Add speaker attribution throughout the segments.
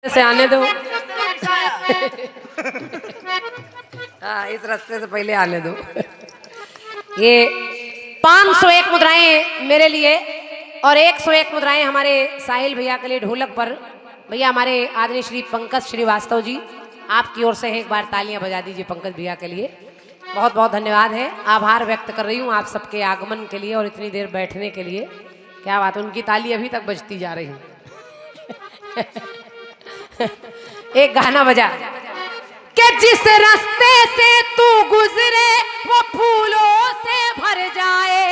Speaker 1: से आने दो। हाँ, इस रास्ते से पहले आने दो। ये 501 मुद्राएं मेरे लिए और 101 मुद्राएं हमारे साहिल भैया के लिए ढोलक पर। भैया हमारे आदरणीय श्री पंकज श्रीवास्तव जी, आपकी ओर से एक बार तालियां बजा दीजिए पंकज भैया के लिए। बहुत बहुत धन्यवाद है, आभार व्यक्त कर रही हूँ आप सबके आगमन के लिए और इतनी देर बैठने के लिए। क्या बात है, उनकी ताली अभी तक बजती जा रही है। एक गाना बजा कि जिस रास्ते से तू गुजरे वो फूलों से भर जाए।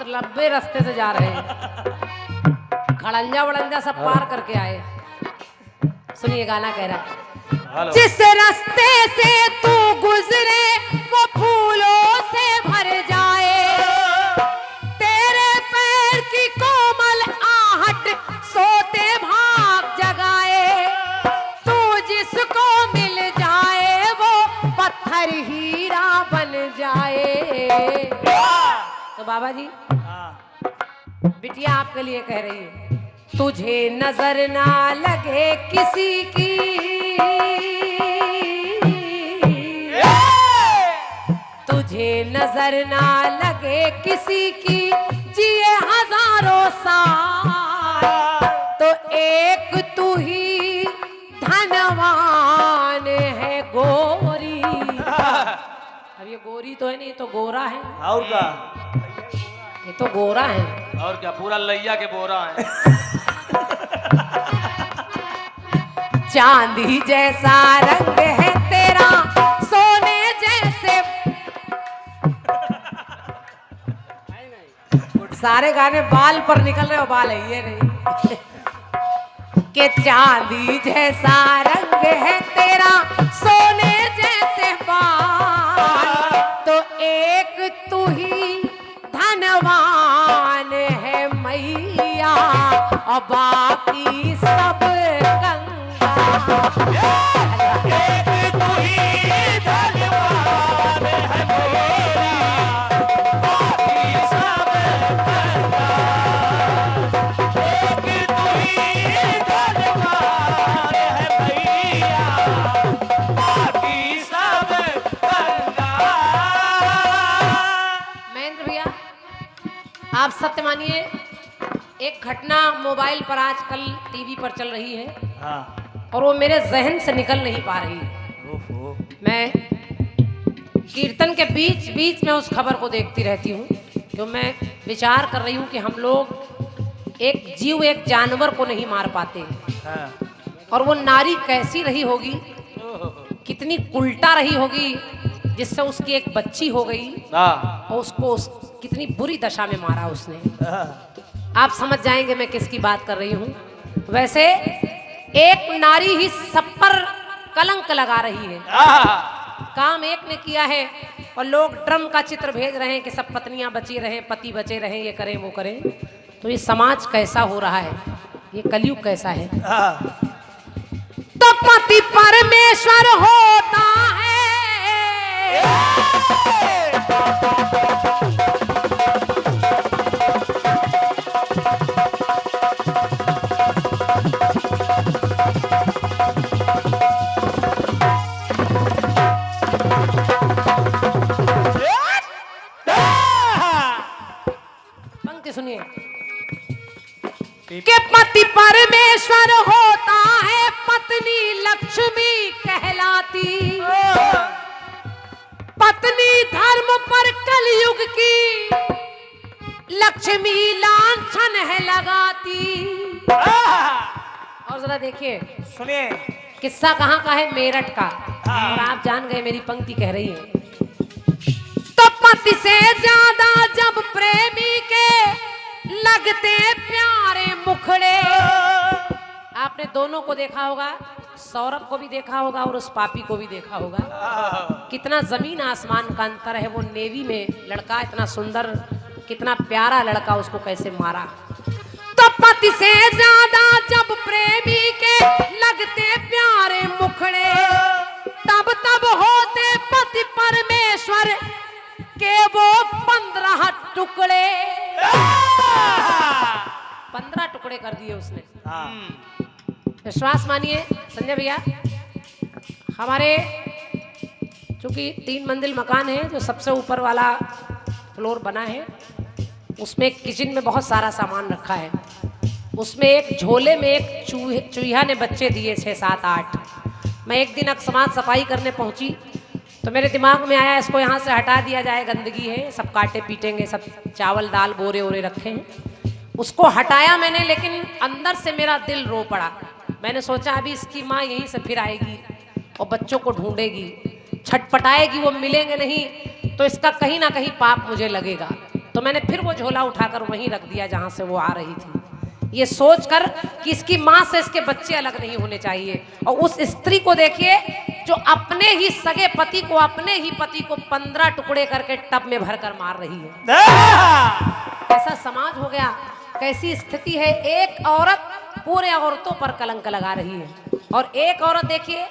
Speaker 1: लंबे रास्ते से जा रहे हैं, खड़ंजा वड़ंजा सब पार करके आए। सुनिए गाना कह रहा है, जिस रास्ते से तू गुजरे वो फूलों से भर जाए, तेरे पैर की कोमल आहट सोते भाग जगाए, तू जिसको मिल जाए वो पत्थर हीरा बन जाए। तो बाबा जी बिटिया आपके लिए कह रही है, तुझे नजर ना लगे किसी की, तुझे नजर ना लगे किसी की, जिए हजारों साल तो एक तू ही धनवान है गोरी। अब ये गोरी तो है नहीं, तो गोरा है।
Speaker 2: और का
Speaker 1: ये तो गोरा है,
Speaker 2: और क्या पूरा लैया के बोरा है।
Speaker 1: चांदी जैसा रंग है तेरा, सोने जैसे। सारे गाने बाल पर निकल रहे हो, बाल है ये नहीं। कि चांदी जैसा रंग है तेरा, सोने जैसे बाल तो एक तू ही धनवान है मैया और बाकी सब कंगाल। एक तू ही धनवान है मैया, बाकी सब कंगाल। एक तू ही धनवान है मैया, बाकी सब कंगाल। महेंद्र भैया आप सत्य मानिए, एक घटना मोबाइल पर आजकल टीवी पर चल रही है। हाँ। और वो मेरे जहन से निकल नहीं पा रही है। मैं कीर्तन के बीच बीच में उस खबर को देखती रहती हूँ, क्यों मैं विचार कर रही हूँ कि हम लोग एक जीव, एक जानवर को नहीं मार पाते। हाँ। और वो नारी कैसी रही होगी, कितनी उल्टा रही होगी, जिससे उसकी एक बच्ची हो गई और उसको कितनी बुरी दशा में मारा उसने। आप समझ जाएंगे मैं किसकी बात कर रही हूँ। वैसे एक नारी ही सब पर कलंक लगा रही है। काम एक ने किया है और लोग ड्रम का चित्र भेज रहे हैं कि सब पत्नियां बची रहें, पति बचे रहें, ये करें वो करें। तो ये समाज कैसा हो रहा है, ये कलयुग कैसा है। तो पति परमेश्वर होता है, पंक्ति सुनिए कि पति परमेश्वर होता है, पत्नी लक्ष्मी कहलाती, पत्नी धर्म पर कलयुग की लक्ष्मी लांछन है लगाती। और जरा देखिए,
Speaker 3: सुनिए
Speaker 1: किस्सा कहाँ का है, मेरठ का। और आप जान गए मेरी पंक्ति कह रही है, तो पति से ज्यादा जब प्रेमी के लगते प्यारे मुखड़े। आपने दोनों को देखा होगा, सौरभ को भी देखा होगा और उस पापी को भी देखा होगा। कितना जमीन आसमान का अंतर है। वो नेवी में लड़का इतना सुंदर, कितना प्यारा लड़का, उसको कैसे मारा। तो पति से ज्यादा जब प्रेमी के लगते प्यारे मुखड़े, तब तब होते पति परमेश्वर के वो 15 टुकड़े। 15 टुकड़े कर दिए उसने। विश्वास मानिए संजय भैया, हमारे चूंकि 3 मंजिल मकान है, जो सबसे ऊपर वाला फ्लोर बना है, उसमें किचन में बहुत सारा सामान रखा है। उसमें एक झोले में एक चूहा ने बच्चे दिए 6, 7, 8। मैं एक दिन समाज सफाई करने पहुंची तो मेरे दिमाग में आया इसको यहाँ से हटा दिया जाए, गंदगी है, सब काटे पीटेंगे, सब चावल दाल बोरे ओरे रखे हैं। उसको हटाया मैंने, लेकिन अंदर से मेरा दिल रो पड़ा। मैंने सोचा अभी इसकी माँ यहीं से फिर आएगी और बच्चों को ढूंढेगी, छटपटाएगी, वो मिलेंगे नहीं तो इसका कहीं ना कहीं पाप मुझे लगेगा। तो मैंने फिर वो झोला उठाकर वहीं रख दिया जहाँ से वो आ रही थी, ये सोचकर कि इसकी माँ से इसके बच्चे अलग नहीं होने चाहिए। और उस स्त्री को देखिए जो अपने ही सगे पति को, अपने ही पति को 15 टुकड़े करके टब में भरकर मार रही है। कैसा समाज हो गया, कैसी स्थिति है। एक औरत पूरे औरतों पर कलंक लगा रही है। और एक औरत देखिए,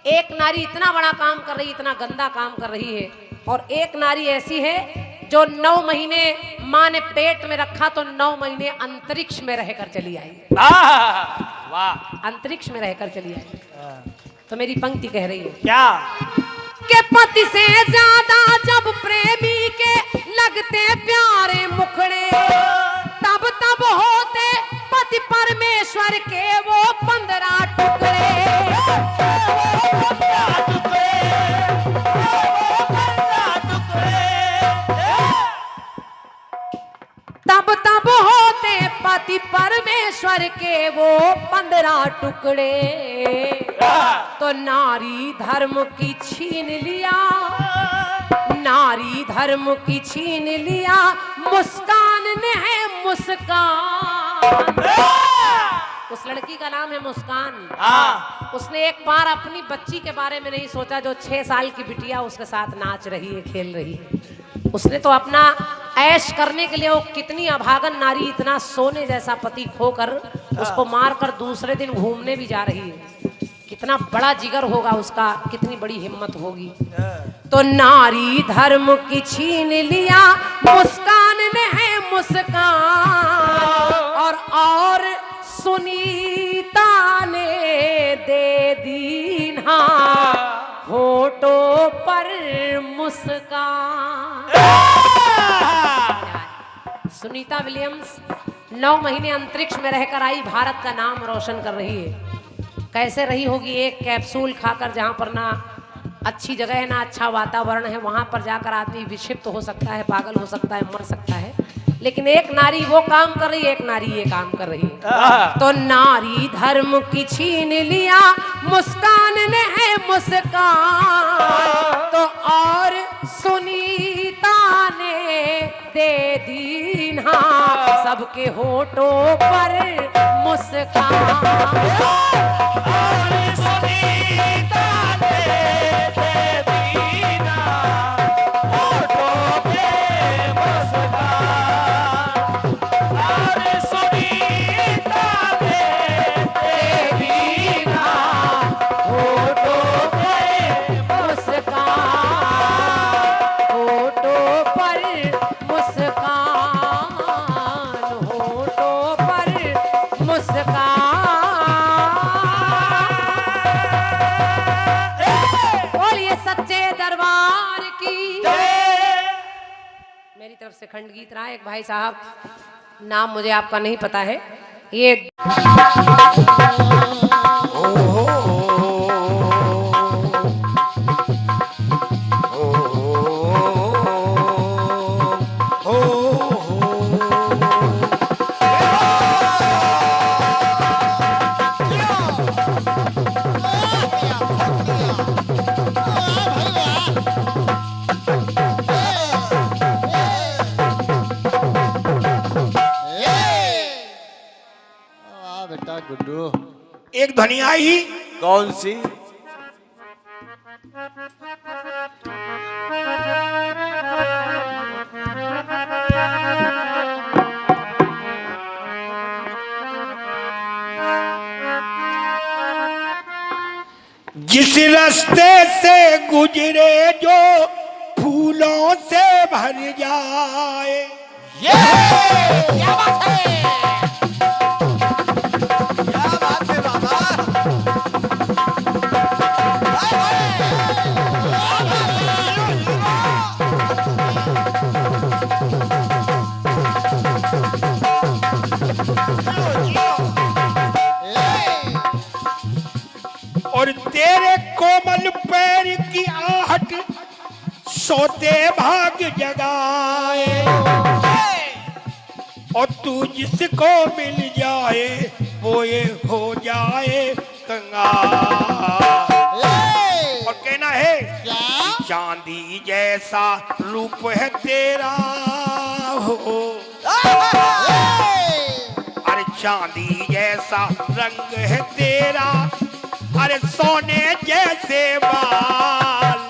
Speaker 1: एक नारी इतना बड़ा काम कर रही है, इतना गंदा काम कर रही है। और एक नारी ऐसी है जो 9 महीने माँ ने पेट में रखा तो 9 महीने अंतरिक्ष में रहकर चली आई।
Speaker 2: वाह,
Speaker 1: अंतरिक्ष में रहकर चली आई। तो मेरी पंक्ति कह रही है
Speaker 3: क्या
Speaker 1: के पति से ज्यादा जब प्रेमी के लगते प्यारे मुखड़े, तब तब होते पति परमेश्वर के वो 15 टुकड़े। तब तब होते पति परमेश्वर के वो 15 टुकड़े। तो नारी धर्म की छीन लिया, नारी धर्म की छीन लिया, मुस्कान ने है मुस्कान। उस लड़की का नाम है मुस्कान। उसने एक बार अपनी बच्ची के बारे में नहीं सोचा जो 6 साल की बिटिया उसके साथ नाच रही है, खेल रही है। उसने तो अपना ऐश करने के लिए, वो कितनी अभागन नारी, इतना सोने जैसा पति खोकर उसको मारकर दूसरे दिन घूमने भी जा रही है। कितना बड़ा जिगर होगा उसका, कितनी बड़ी हिम्मत होगी। तो नारी धर्म की छीन लिया, मुस्कान ने है मुस्कान। और सुनीता ने दे दीना होठों पर मुस्कान। सुनीता विलियम्स 9 महीने अंतरिक्ष में रहकर आई, भारत का नाम रोशन कर रही है। कैसे रही होगी, एक कैप्सूल खाकर, जहाँ पर ना अच्छी जगह है ना अच्छा वातावरण है, वहाँ पर जाकर आदमी विक्षिप्त हो सकता है, पागल हो सकता है, मर सकता है। लेकिन एक नारी वो काम कर रही है, एक नारी ये काम कर रही है। तो नारी धर्म की छीन लिया, मुस्कान ने है मुस्कान। तो और सुनीता ने दे दीना सबके होठों पर मुस्कान। मेरी तरफ से खंड गीत रहा। एक भाई साहब, नाम मुझे आपका नहीं पता है, ये
Speaker 3: गुड्डू।
Speaker 4: एक ध्वनि आई।
Speaker 3: कौन सी?
Speaker 4: जिस रास्ते से गुजरे जो फूलों से भर जाए।
Speaker 3: ये क्या बात है? क्या बात है बाबा?
Speaker 4: और तेरे कोमल पैर की आहट सोते भाग जगाए। और तू जिसको मिल जाए वो ये हो जाए कंगाल। और कहना है चांदी जैसा रूप है तेरा हो। अरे चांदी जैसा रंग है तेरा, अरे सोने जैसे बाल।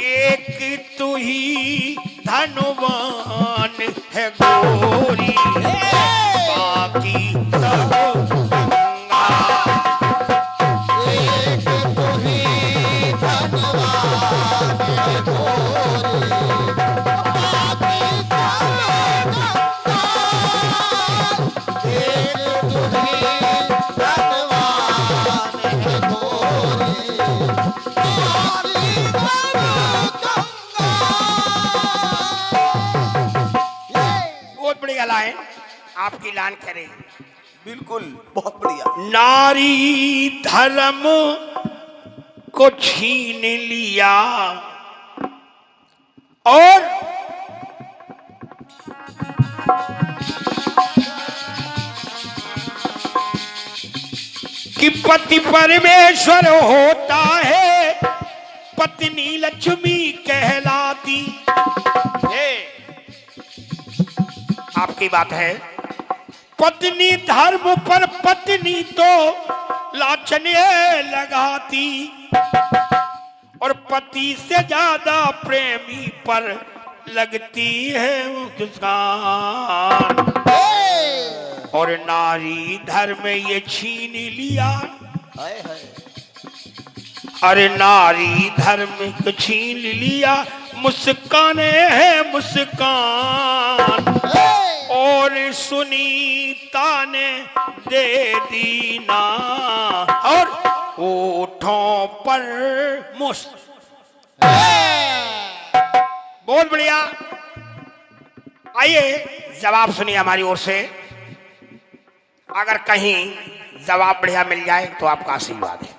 Speaker 4: एक तू ही धनवान है गोरी, बाकी सब कंगाल।
Speaker 3: एक तू ही धनवान है गोरी, बाकी सब कंगाल। एक तू ही
Speaker 4: लाइन आपकी लान करे।
Speaker 3: बिल्कुल, बहुत बढ़िया।
Speaker 4: नारी धर्म को छीन लिया और कि पति परमेश्वर होता है, पत्नी लक्ष्मी कहलाती है। आपकी बात है। पत्नी धर्म पर पत्नी तो लाछने लगाती, और पति से ज्यादा प्रेमी पर लगती है मुस्कान। और नारी धर्म ये छीन लिया, अरे नारी धर्म को छीन लिया, मुस्काने है मुस्कान। और सुनीता ने दे दी ना, और होठों पर बहुत बढ़िया। आइए जवाब सुनिए हमारी ओर से। अगर कहीं जवाब बढ़िया मिल जाए तो आपका आशीर्वाद है।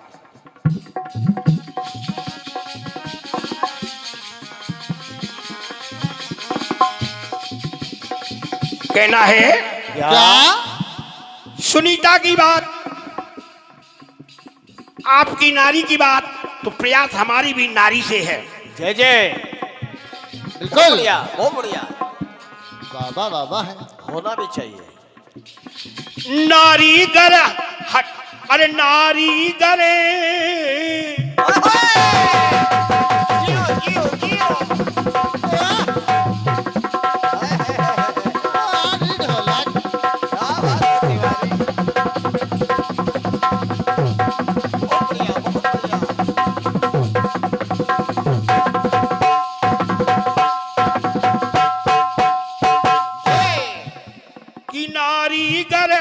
Speaker 4: कहना है
Speaker 3: क्या?
Speaker 4: सुनीता की बात, आपकी नारी की बात, तो प्रयास हमारी भी नारी से है।
Speaker 2: जय जय।
Speaker 3: बिल्कुल
Speaker 2: बढ़िया, बहुत बढ़िया।
Speaker 3: बाबा बाबा है,
Speaker 2: होना भी चाहिए।
Speaker 4: नारी गर हट, अरे नारी गरे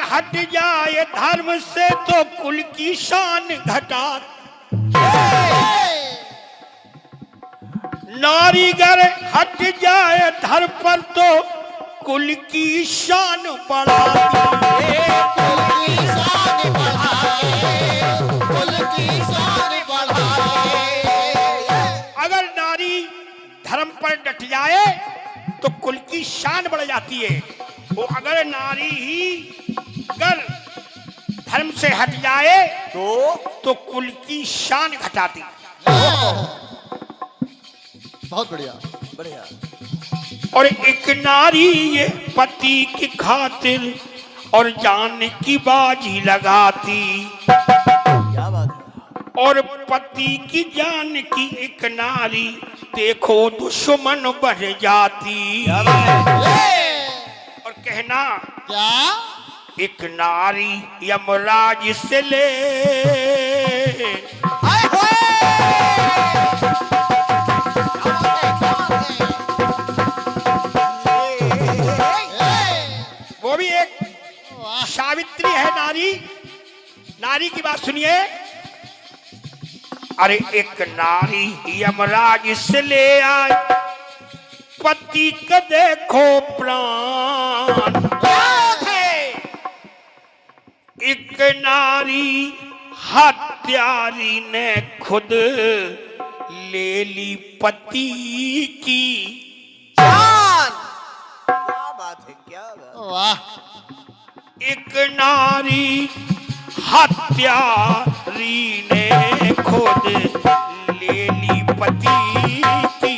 Speaker 4: हट जाए धर्म से तो कुल की शान घटा। नारीगर हट जाए धर्म पर तो कुल की शान बढ़ाती। अगर नारी धर्म पर डट जाए तो कुल की शान बढ़ जाती है। वो अगर नारी ही अगर धर्म से हट जाए तो कुल की शान घटाती।
Speaker 3: बहुत बढ़िया बढ़िया।
Speaker 4: और एक नारी ये पति की खातिर और जान की बाजी लगाती,
Speaker 2: क्या बात है।
Speaker 4: और पति की जान की एक नारी देखो दुश्मन बढ़ जाती।
Speaker 2: क्या बात है।
Speaker 4: और कहना
Speaker 3: क्या
Speaker 4: एक नारी यमराज से ले
Speaker 2: आए होए।
Speaker 4: वो भी एक सावित्री है नारी। नारी की बात सुनिए। अरे एक नारी यमराज से ले आए, पति का देखो प्राण। एक नारी हत्यारी ने खुद ले ली पति की
Speaker 2: जान। क्या बात है, क्या बात।
Speaker 3: वाह
Speaker 4: एक नारी हत्यारी ने खुद ले ली पति की।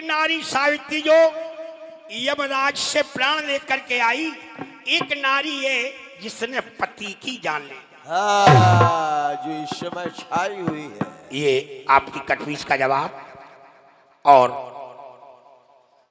Speaker 4: नारी सावित्री जो यमराज से प्राण लेकर के आई, एक नारी है जिसने पति की जान ली।
Speaker 2: जो इस समय छाई हुई है।
Speaker 4: ये आपकी कटवीस का जवाब। और